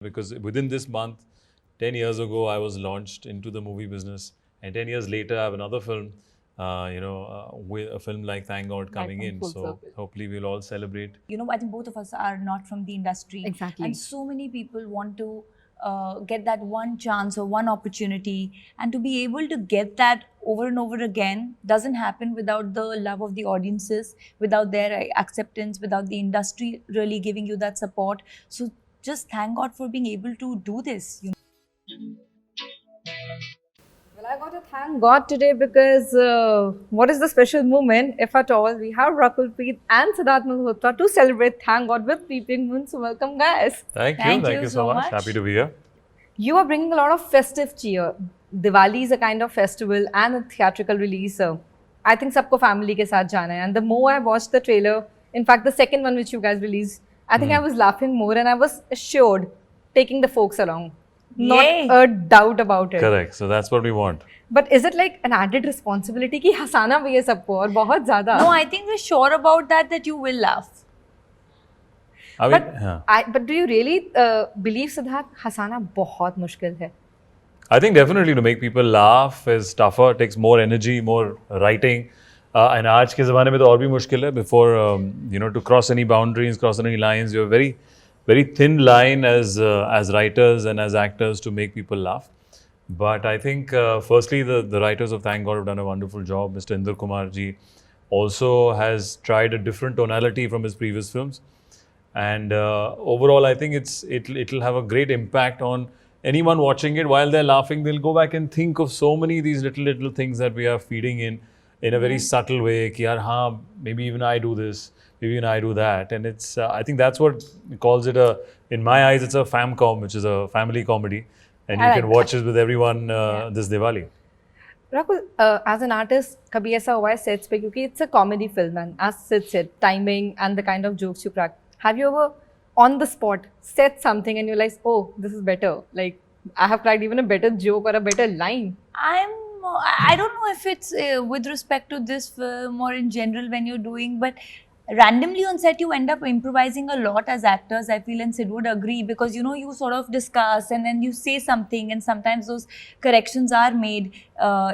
because within this month, 10 years ago, I was launched into the movie business. And 10 years later, I have another film, with a film like Thank God coming in. So hopefully we'll all celebrate. I think both of us are not from the industry. Exactly. And so many people want to get that one chance or one opportunity. And to be able to get that over and over again doesn't happen without the love of the audiences, without their acceptance, without the industry really giving you that support. So just thank God for being able to do this. Well, I got to thank God today because what is the special moment, if at all, we have Rakul, Preet and Sidharth Malhotra to celebrate Thank God with PeepingMoon. So welcome, guys. Thank you so much. Happy to be here. You are bringing a lot of festive cheer. Diwali is a kind of festival and a theatrical release. I think sabko family ke saath jana hai. And the more I watched the trailer, in fact, the second one which you guys released, I think I was laughing more and I was assured taking the folks along. Not a doubt about it. Correct. So that's what we want. But is it like an added responsibility कि हंसाना भी है सबको और बहुत ज़्यादा? No, I think we're sure about that you will laugh. But do you really believe, Siddharth, हंसाना बहुत मुश्किल है? I think definitely to make people laugh is tougher. It takes more energy, more writing. And आज के ज़माने में तो और भी मुश्किल है. Before to cross any boundaries, cross any lines, you have very thin line as writers and as actors to make people laugh. But I think firstly the writers of Thank God have done a wonderful job. Mr. Inder Kumar ji also has tried a different tonality from his previous films. And overall I think it'll have a great impact on anyone watching it. While they're laughing, they'll go back and think of so many of these little things that we are feeding in a very subtle way. Ki yaar, haan, maybe even I do this. Maybe even I do that. And it's, I think that's what calls it in my eyes, it's a famcom, which is a family comedy. And you can watch it with everyone this Diwali. Rakul, as an artist, kabhi aisa hua hai sets pe, kyunki it's a comedy film and as Sid said, timing and the kind of jokes you crack. Have you ever, on the spot, said something and you realize, oh, this is better? Like, I have cracked even a better joke or a better line. I don't know if it's with respect to this film or in general when you're doing, but randomly on set you end up improvising a lot as actors, I feel, and Sid would agree, because you sort of discuss and then you say something and sometimes those corrections are made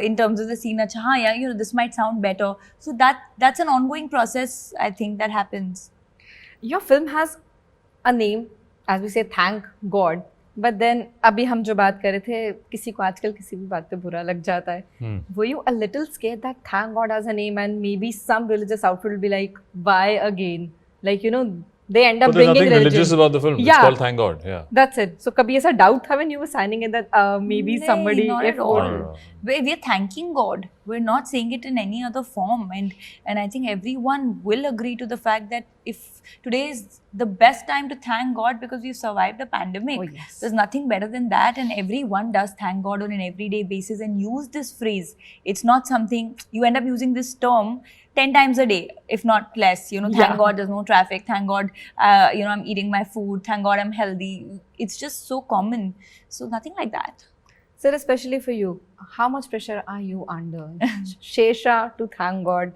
in terms of the scene. Acha, haan, yeah, this might sound better. So that's an ongoing process, I think, that happens. Your film has a name, as we say, thank God. But then, अभी हम जो बात कर रहे थे, किसी को आजकल किसी भी बात पे बुरा लग जाता है. Were you a little scared that thank God has a name and maybe some religious outfit will be like, why again? Like, they end up bringing religion. There's nothing religious about the film. Yeah. It's called Thank God. Yeah. That's it. So, kabhi aisa doubt tha when you were signing it that maybe somebody... Not at all. No. We're thanking God. We're not saying it in any other form. And I think everyone will agree to the fact that if today is the best time to thank God because we've survived the pandemic. Oh, yes. There's nothing better than that. And everyone does thank God on an everyday basis and use this phrase. It's not something, you end up using this term 10 times a day, if not less. Thank God there's no traffic. Thank God, I'm eating my food. Thank God I'm healthy. It's just so common. So nothing like that. Sir, especially for you, how much pressure are you under? Shesha to thank God.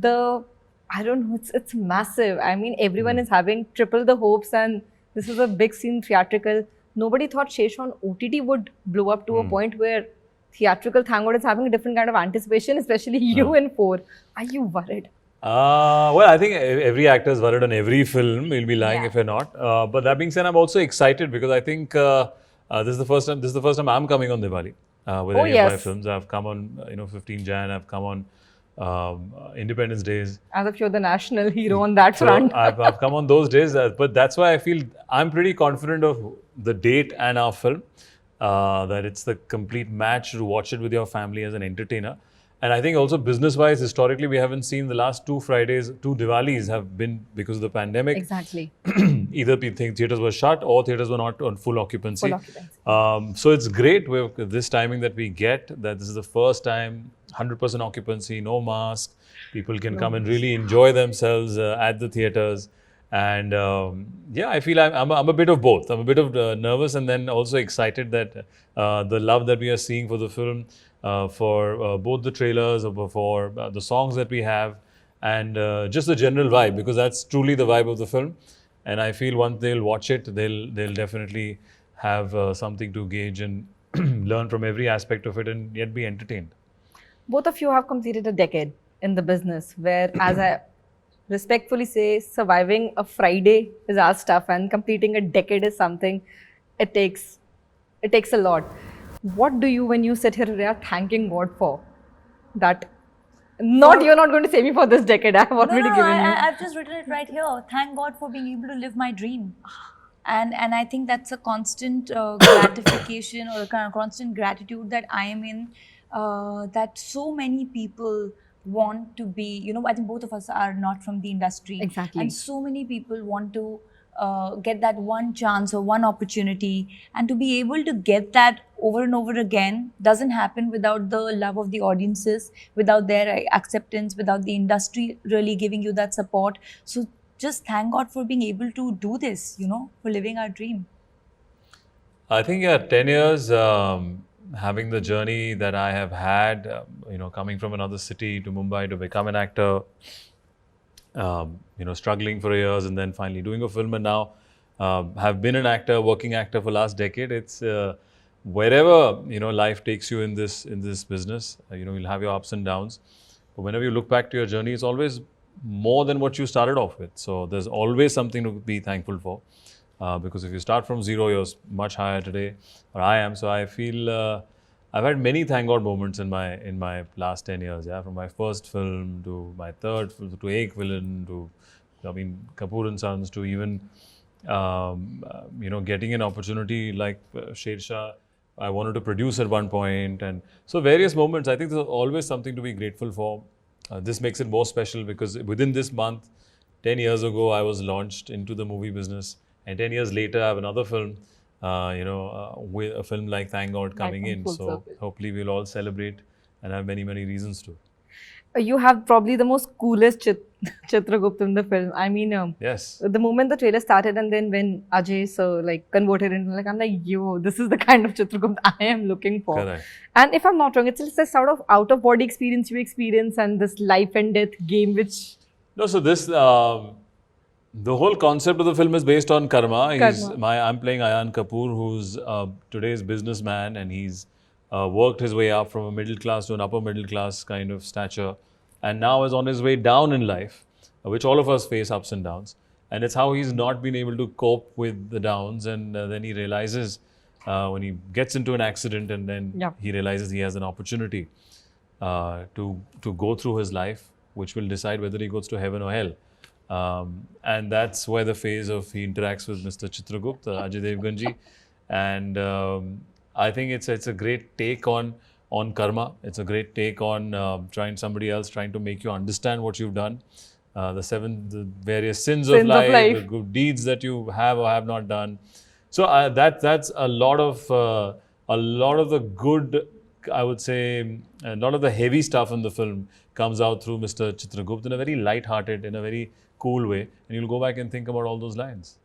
I don't know, it's massive. I mean, everyone is having triple the hopes and this is a big scene, theatrical. Nobody thought Shesha on OTT would blow up to a point where theatrical Thank God is having a different kind of anticipation, especially you in 4. Are you worried? Well, I think every actor is worried on every film. We'll be lying if we're not. But that being said, I'm also excited because I think this is the first time I'm coming on Diwali with any of my films. I've come on 15 Jan. I've come on Independence Days. As if you're the national hero on that front. I've come on those days, but that's why I feel I'm pretty confident of the date and our film. That it's the complete match to watch it with your family as an entertainer. And I think also business-wise, historically, we haven't seen the last 2 Fridays, 2 Diwalis have been because of the pandemic. Exactly. Either theatres were shut or theatres were not on full occupancy. So it's great with this timing that we get, that this is the first time, 100% occupancy, no mask. People can come and really enjoy themselves at the theatres. And I feel I'm a bit of both. I'm a bit of nervous and then also excited that the love that we are seeing for the film, for both the trailers, for the songs that we have, and just the general vibe, because that's truly the vibe of the film. And I feel once they'll watch it, they'll definitely have something to gauge and learn from every aspect of it and yet be entertained. Both of you have completed a decade in the business, where, as I respectfully say, surviving a Friday is as tough, and completing a decade is something it takes a lot. What do you, when you sit here today, are thanking God for? That you're not going to say me for this decade. I have already given you. I've just written it right here. Thank God for being able to live my dream. And I think that's a constant gratification or a kind of constant gratitude that I am in, that so many people want to be, I think both of us are not from the industry. Exactly. And so many people want to get that one chance or one opportunity, and to be able to get that over and over again doesn't happen without the love of the audiences, without their acceptance, without the industry really giving you that support. So just thank God for being able to do this, for living our dream. I think 10 years, having the journey that I have had, coming from another city to Mumbai to become an actor, struggling for years and then finally doing a film, and now have been an actor, working actor for last decade. It's wherever life takes you in this business, you'll have your ups and downs. But whenever you look back to your journey, it's always more than what you started off with. So there's always something to be thankful for. Because if you start from zero, you're much higher today, or I am. So I feel I've had many thank God moments in my last 10 years. Yeah, from my first film to my third film to Ek Villain to Kapoor and Sons to even getting an opportunity like Shersha. I wanted to produce at one point, and so various moments. I think there's always something to be grateful for. This makes it more special because within this month, 10 years ago, I was launched into the movie business. And 10 years later, I have another film, with a film like Thank God coming in. So hopefully we'll all celebrate and have many, many reasons to. You have probably the most coolest Chitragupta in the film. I mean, yes. The moment the trailer started, and then when Ajay converted into, I'm like, yo, this is the kind of Chitragupta I am looking for. Correct. And if I'm not wrong, it's a sort of out of body experience you experience, and this life and death game, which. No, so this. The whole concept of the film is based on karma. I'm playing Ayan Kapoor, who's today's businessman, and he's worked his way up from a middle class to an upper middle class kind of stature, and now is on his way down in life, which all of us face ups and downs. And it's how he's not been able to cope with the downs, and then he realizes when he gets into an accident, and then he realizes he has an opportunity to go through his life, which will decide whether he goes to heaven or hell. And that's where the phase of he interacts with Mr. Chitragupta, Ajay Devganji, and I think it's a great take on karma. It's a great take on trying to make you understand what you've done, the various sins of life, the good deeds that you have or have not done. So that's a lot of the good, I would say, a lot of the heavy stuff in the film comes out through Mr. Chitragupta in a very light-hearted, in a very cool way, and you'll go back and think about all those lines.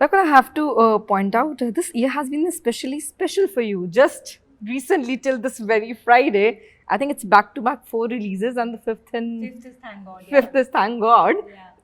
Rakul, I have to point out, this year has been especially special for you. Just recently, till this very Friday, I think it's back-to-back 4 releases, and the fifth is Thank God. Yeah. Fifth is Thank God.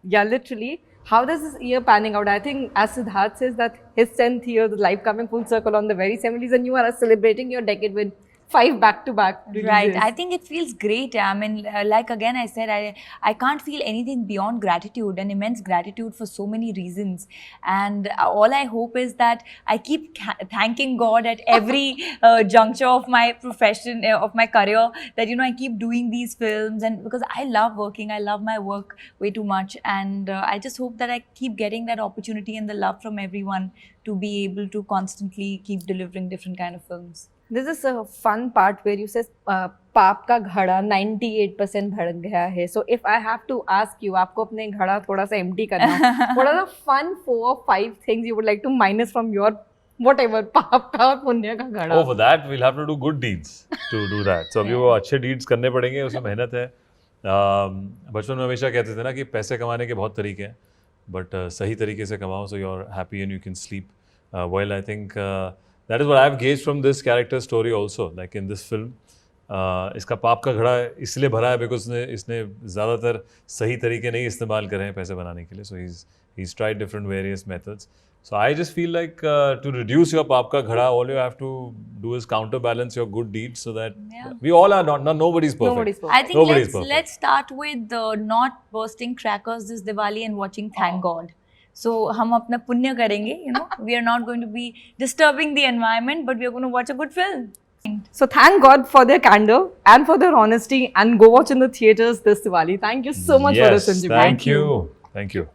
Yeah, literally. How does this year panning out? I think, as Siddharth says, that his 10th year, the life coming full circle on the very same release, and you are celebrating your decade with 5 back-to-back releases. Right. I think it feels great. I mean, like again, I said, I can't feel anything beyond gratitude and immense gratitude for so many reasons. And all I hope is that I keep thanking God at every juncture of my profession, of my career, that, I keep doing these films, and because I love working, I love my work way too much. And I just hope that I keep getting that opportunity and the love from everyone to be able to constantly keep delivering different kind of films. This is a fun part where you say, "Paap ka ghada 98% bhar gaya hai." So if I have to ask you, आपको अपने घड़ा थोड़ा सा empty करना, what are the fun 4 or 5 things you would like to minus from your whatever पाप का पुण्य का घड़ा? Oh, for that we'll have to do good deeds to do that. So अभी वो अच्छे deeds करने पड़ेंगे, उसमें मेहनत है. बचपन में हमेशा कहते थे ना कि पैसे कमाने के बहुत तरीके हैं, but सही तरीके से कमाओ, so you're happy and you can sleep well. I think that is what I've gauged from this character story also. Like in this film, इसका पाप का घड़ा इसलिए भरा है because इसने ज़्यादातर सही तरीके नहीं इस्तेमाल करे हैं पैसे बनाने के लिए. So he's tried different various methods. So I just feel like to reduce your paap ka ghada, all you have to do is counterbalance your good deeds so that Yeah. we all are not nobody's perfect. Nobody's perfect. I think Nobody's perfect. let's start with not bursting crackers this Diwali and watching Thank God. So हम अपना पुण्य करेंगे, you know. We are not going to be disturbing the environment, but we are going to watch a good film. So thank God for their candor and for their honesty, and go watch in the theaters this Diwali. Thank you so much for Yes, this, Sanjeev. thank you. Thank you.